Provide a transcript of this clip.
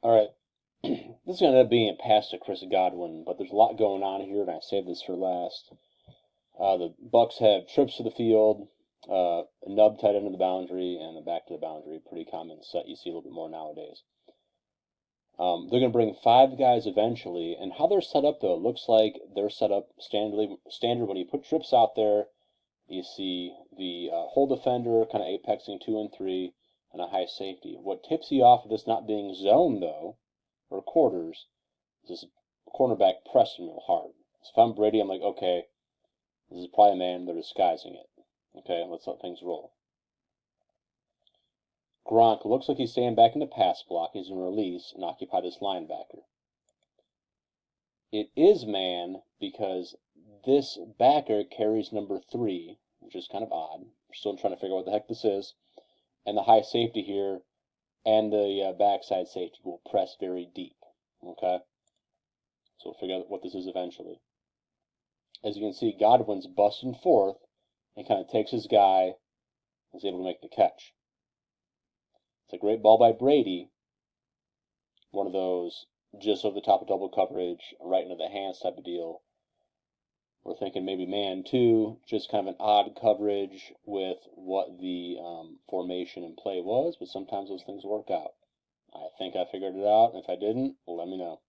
All right. This is going to end up being a pass to Chris Godwin, but there's a lot going on here, and I saved this for last. The Bucks have trips to the field, a nub tight end to the boundary, and a back to the boundary. Pretty common set. You see a little bit more nowadays. They're going to bring five guys eventually, and how they're set up, though, it looks like they're set up standard when you put trips out there. You see the hole defender kind of apexing 2 and 3, and a high safety. What tips you off of this not being zone, though, or quarters, is this cornerback pressing real hard. So if I'm Brady, I'm like, okay, this is probably a man, they're disguising it. Okay, let's let things roll. Gronk looks like he's staying back in the pass block. He's going to release and occupy this linebacker. It is man because this backer carries number 3, which is kind of odd. We're still trying to figure out what the heck this is. And the high safety here and the backside safety will press very deep. Okay? So we'll figure out what this is eventually. As you can see, Godwin's busting forth and kind of takes his guy and is able to make the catch. It's a great ball by Brady. One of those just over the top of double coverage, right into the hands type of deal. We're thinking maybe man too, just kind of an odd coverage with what the formation and play was, but sometimes those things work out. I think I figured it out, and if I didn't, let me know.